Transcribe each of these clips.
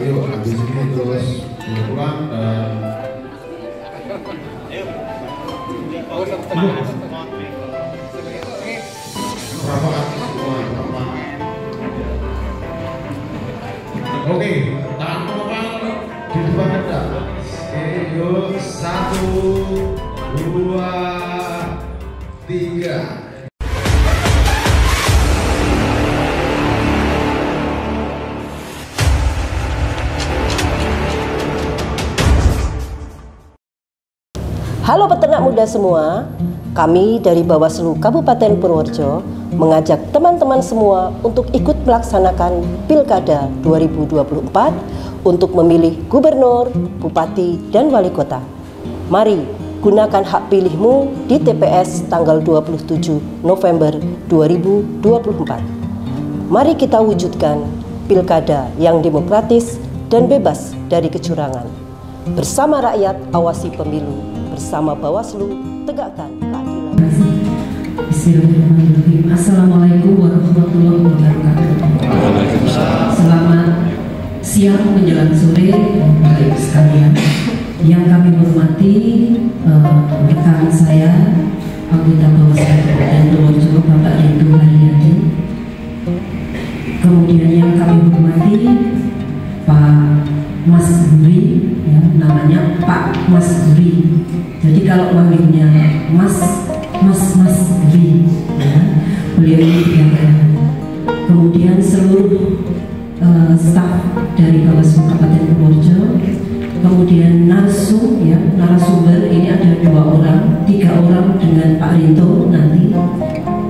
Yuk, habis ini terus pulang dan oke, tangan pengepal di depan ada. Yuk, 1, 2, 3. Halo peternak muda semua, kami dari Bawaslu Kabupaten Purworejo mengajak teman-teman semua untuk ikut melaksanakan Pilkada 2024 untuk memilih gubernur, bupati, dan wali kota. Mari gunakan hak pilihmu di TPS tanggal 27 November 2024. Mari kita wujudkan Pilkada yang demokratis dan bebas dari kecurangan. Bersama rakyat, awasi pemilu. Bersama Bawaslu, tegakkan keadilan. Bismillahirrahmanirrahim. Assalamualaikum warahmatullahi wabarakatuh. Selamat siang menjelang sore, Bapak Ibu sekalian. Yang kami hormati rekan saya, anggota Bawaslu Kabupaten Purworejo, Bapak Rindu Haryadi. Kemudian yang kami hormati Pak Mas Guri, ya, namanya Pak Mas Guri. Jadi kalau manggilnya Mas Guri, ya, beliau ini biarkan. Kemudian seluruh staf dari Bawaslu Kabupaten Purworejo, kemudian narasumber ini ada 2 orang, 3 orang dengan Pak Rinto nanti.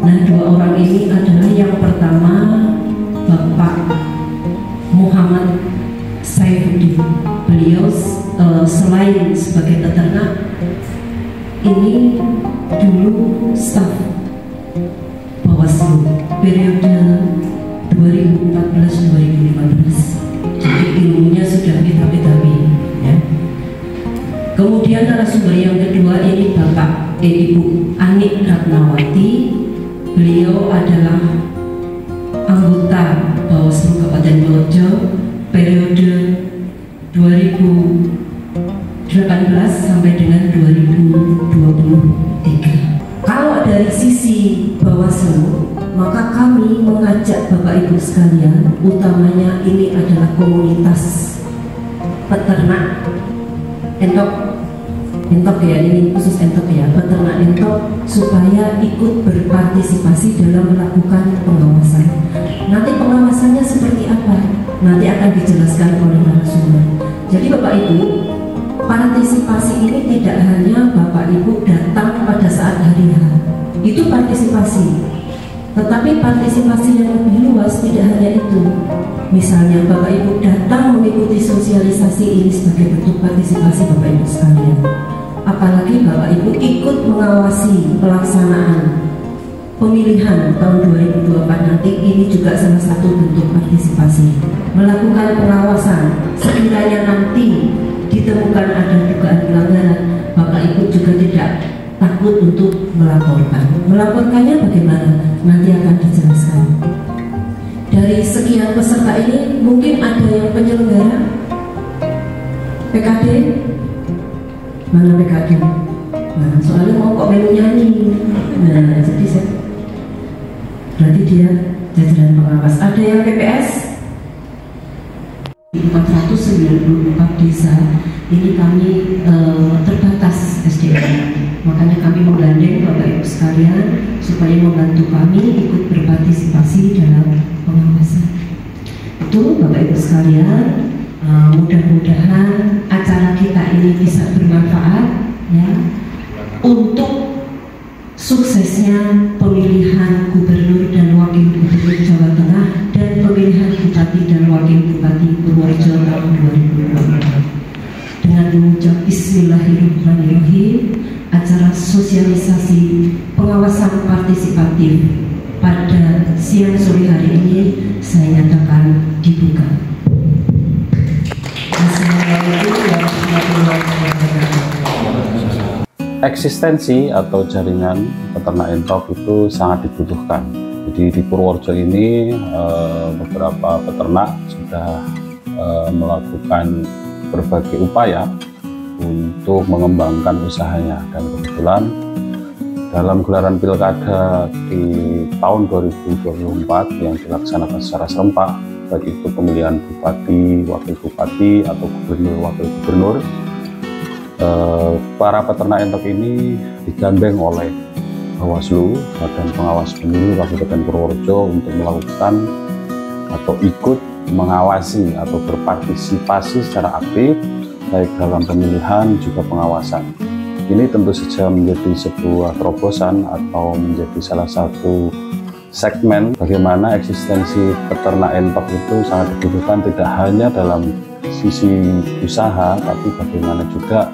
Nah, 2 orang ini adalah yang pertama Bapak Muhammad Saifuddin. Beliau selain sebagai peternak, ini dulu staf Bawaslu periode 2014-2015. Jadi ilmunya sudah beda-beda, ya. Kemudian narasumber yang kedua ini Ibu Anik Ratnawati. Beliau adalah anggota Bawaslu Kabupaten Purworejo periode 2018 sampai dengan 2023. Kalau dari sisi Bawaslu, maka kami mengajak Bapak Ibu sekalian, utamanya ini adalah komunitas peternak entok ya, ini khusus entok ya, peternak entok, supaya ikut berpartisipasi dalam melakukan pengawasan. Nanti pengawasannya seperti apa? Nanti akan dijelaskan oleh narasumber. Jadi Bapak Ibu, partisipasi ini tidak hanya Bapak Ibu datang pada saat hari H, itu partisipasi. Tetapi partisipasi yang lebih luas tidak hanya itu. Misalnya Bapak Ibu datang mengikuti sosialisasi ini sebagai bentuk partisipasi Bapak Ibu sekalian. Apalagi Bapak Ibu ikut mengawasi pelaksanaan pemilihan tahun 2024 nanti, ini juga salah satu bentuk partisipasi. Melakukan pengawasan, sekiranya nanti ditemukan ada dugaan pelanggaran, Bapak Ibu juga tidak takut untuk melaporkan. Melaporkannya bagaimana? Nanti akan dijelaskan. Dari sekian peserta ini mungkin ada yang penyelenggara PKD. Mana PKD? Nah, soalnya mau kok melu nyanyi. Nah, jadi berarti dia jajaran pengawas. Ada yang PPS 494 desa. Ini kami terbatas SDM. Makanya kami menggandeng Bapak Ibu sekalian supaya membantu kami ikut berpartisipasi dalam pengawasan. Itu Bapak Ibu sekalian, mudah-mudahan acara kita ini bisa bermanfaat, ya, untuk suksesnya pemilihan gubernur dan wakil gubernur Jawa Tengah dan pemilihan bupati dan wakil bupati Purworejo tahun 2024. Dengan mengucap Bismillahirrahmanirrahim, acara sosialisasi pengawasan partisipatif pada siang sore hari ini saya nyatakan dibuka. Assalamualaikum warahmatullahi wabarakatuh. Eksistensi atau jaringan peternak entok itu sangat dibutuhkan. Jadi di Purworejo ini beberapa peternak sudah melakukan berbagai upaya untuk mengembangkan usahanya, dan kebetulan dalam gelaran pilkada di tahun 2024 yang dilaksanakan secara serempak, baik itu pemilihan bupati, wakil bupati, atau gubernur, wakil gubernur, para peternak entok ini digandeng oleh Bawaslu, Badan Pengawas Pemilu Kabupaten Purworejo, untuk melakukan atau ikut mengawasi atau berpartisipasi secara aktif baik dalam pemilihan juga pengawasan. Ini tentu saja menjadi sebuah terobosan atau menjadi salah satu segmen bagaimana eksistensi peternak entok itu sangat dibutuhkan, tidak hanya dalam sisi usaha, tapi bagaimana juga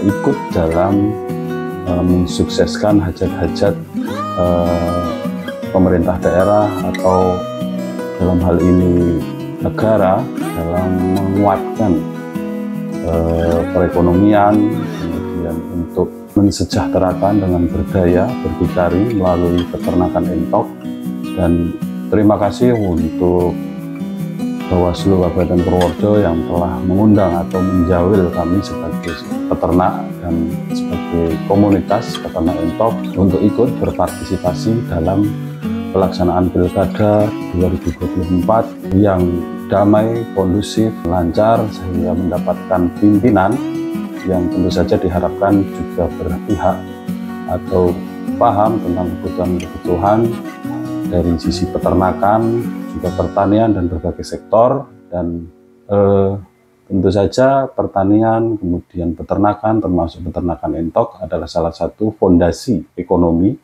ikut dalam mensukseskan hajat-hajat pemerintah daerah atau dalam hal ini negara dalam menguatkan perekonomian, kemudian untuk mensejahterakan dengan berdaya berdikari melalui peternakan entok. Dan terima kasih untuk Bawaslu Kabupaten Purworejo yang telah mengundang atau menjawil kami sebagai peternak dan sebagai komunitas peternak entok untuk ikut berpartisipasi dalam pelaksanaan Pilkada 2024 yang damai, kondusif, lancar, sehingga mendapatkan pimpinan yang tentu saja diharapkan juga berpihak atau paham tentang kebutuhan-kebutuhan dari sisi peternakan, juga pertanian dan berbagai sektor. Dan tentu saja pertanian, kemudian peternakan, termasuk peternakan entok adalah salah satu fondasi ekonomi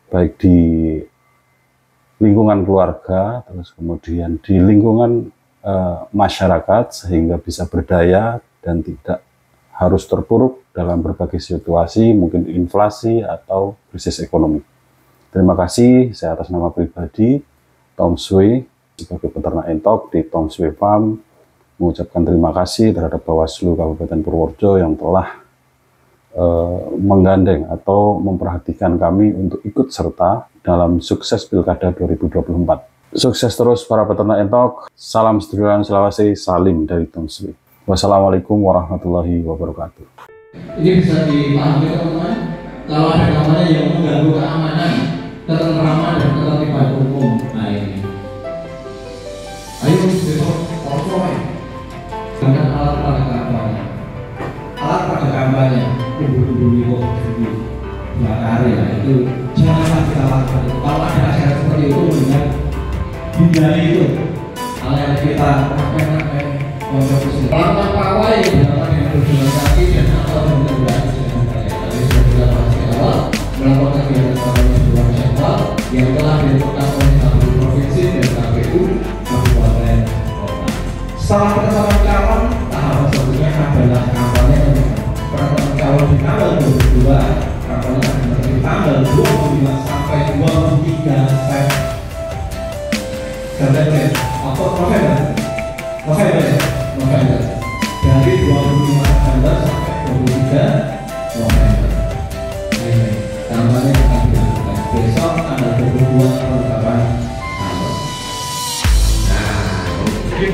baik di lingkungan keluarga, terus kemudian di lingkungan masyarakat, sehingga bisa berdaya dan tidak harus terpuruk dalam berbagai situasi, mungkin inflasi atau krisis ekonomi. Terima kasih, saya atas nama pribadi Tom Swe sebagai peternak entok di Tom Swe Farm mengucapkan terima kasih terhadap Bawaslu Kabupaten Purworejo yang telah menggandeng atau memperhatikan kami untuk ikut serta dalam sukses Pilkada 2024. Sukses terus para peternak entok. Salam sedulur Sulawesi, salim dari Tom Swe. Wassalamualaikum warahmatullahi wabarakatuh. Ini bisa dipahami teman-teman, kalau ada namanya yang mengganggu keamanan, ketentraman dan ketertiban umum. Nah ini, ayo besok kosong dengan alat pada gambarnya, alat pada gambarnya, ibu-ibu di hari ya, itu janganlah kita lakukan itu. Kalau ada acara seperti itu, mendingan hindari itu. Hal yang kita pakai langkah pawai dalam yang berjalan kaki dan atau berjalan tadi sudah pasti awal melakukan kegiatan pawai sebuah jadwal yang telah ditetapkan oleh KPU provinsi dan KPU kabupaten kota. Setelah penetapan calon, tahapan selanjutnya adalah kampanye penetapan calon di tanggal 22, kampanye akan terjadi tanggal 25 sampai 23 November dari 25 November sampai 23 November. Ini kampanye akan dilakukan besok tanggal 22 penetapan calon. Nah, mungkin